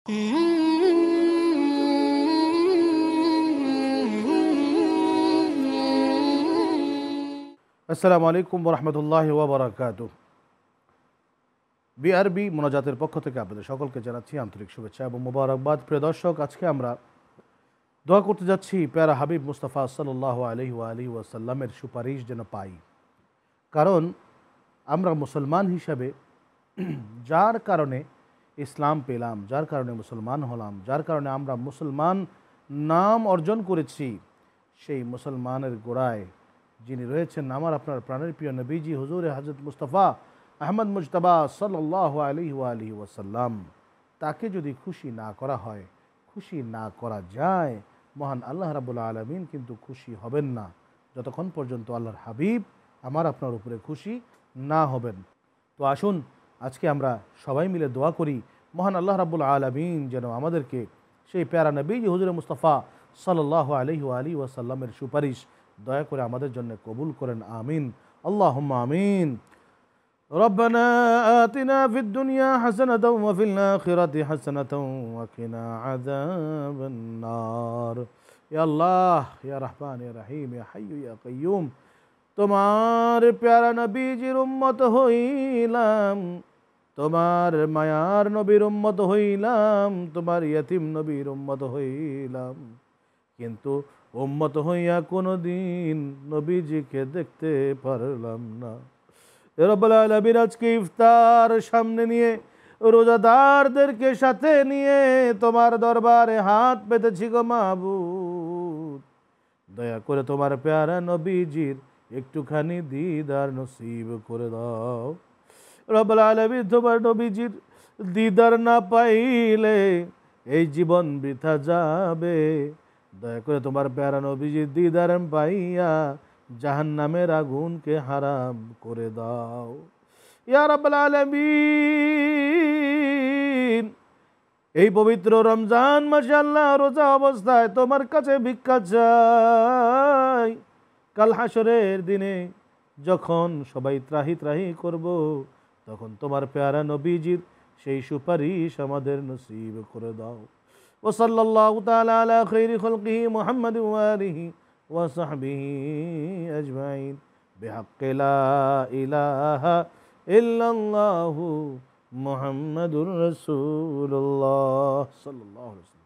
আসসালামু আলাইকুম ওরহমতুল্লাহি ওয়া বারাকাতুহু। বিআরবি মোনাজাতের পক্ষ থেকে আপনাদের সকলকে জানাচ্ছি আন্তরিক শুভেচ্ছা এবং মোবারকবাদ। প্রিয় দর্শক, আজকে আমরা দোয়া করতে যাচ্ছি প্যারা হাবিব মুস্তাফা সাল্লাল্লাহু আলাইহি ওয়াসাল্লামের সুপারিশ যেন পাই। কারণ আমরা মুসলমান হিসাবে যার কারণে ইসলাম পেলাম, যার কারণে মুসলমান হলাম, যার কারণে আমরা মুসলমান নাম অর্জন করেছি, সেই মুসলমানের গোড়ায় যিনি রয়েছেন আমার আপনার প্রাণের প্রিয় নবীজি হুজুরে হযরত মুস্তাফা আহমদ মুজতবা সাল্লাল্লাহু আলাইহি ওয়াসাল্লাম, তাকে যদি খুশি না করা হয়, খুশি না করা যায়, মহান আল্লাহ রাব্বুল আলামিন কিন্তু খুশি হবেন না যতক্ষণ পর্যন্ত আল্লাহর হাবিব আমার আপনার উপরে খুশি না হবেন। তো আসুন আজকে আমরা সবাই মিলে দোয়া করি মহান আল্লাহ রাব্বুল আলামিন যেন আমাদেরকে সেই প্যারা নবীজি হুজুরে মুস্তাফা সাল্লাল্লাহু আলাইহি ওয়াসাল্লামের সুপারিশ দয়া করে আমাদের জন্য কবুল করেন, আমিন আল্লাহুম্মা আমিন। রব্বানা আতিনা ফিদ দুনিয়া হাসানাতাও ওয়া ফিল আখিরাতি হাসানাতাও ওয়া কিনা আযাবান নার। ইয়া আল্লাহ, ইয়া রহমান, ইয়া রহিম, ইয়া হাইয়্যু ইয়া কাইয়্যুম, তোমার প্যারা নবীজির উম্মত হইলাম, তোমার মায়ার নবীর উম্মত হইলাম, তোমার ইয়তীম নবীর উম্মত হইলাম, কিন্তু উম্মত হইয়া কোনোদিন নবীজিকে দেখতে পারলাম না। রব্বুল আলামিন আজকে ইফতার সামনে নিয়ে রোজাদারদেরকে সাথে নিয়ে তোমার দরবারে হাত পেতেছি গো মাবুদ, দয়া করে তোমার প্যারা নবীজির একটুখানি দিদার নসিব করে দাও। রব্বুল আলামিন, তোমার নবীজির দিদার না পাইলে এই জীবন বৃথা যাবে, দয়া করে তোমার প্যারা নবীজির দিদার পাইয়া জাহান্নামের আগুনকে হারাম করে দাও ইয়া রাব্বুল আলামিন। এই পবিত্র রমজান মাসে আল্লাহ রোজা অবস্থায় তোমার কাছে ভিক্ষা চাই, কাল হাসরের দিনে যখন সবাই ত্রাহি ত্রাহি করব, তখন তোমার প্যারা নবীজির সেই সুপারিশ আমাদের নসিব করে দাও। ওয়া সাল্লাল্লাহু তাআলা আলা খাইরি খালকিহি মুহাম্মাদ ওয়া আলিহি ওয়া সাহবিহি আজমাইন বিহাক্কি লা ইলাহা ইল্লাল্লাহু মুহাম্মাদুর রাসূলুল্লাহ সাল্লাল্লাহু আলাইহি ওয়াসাল্লাম।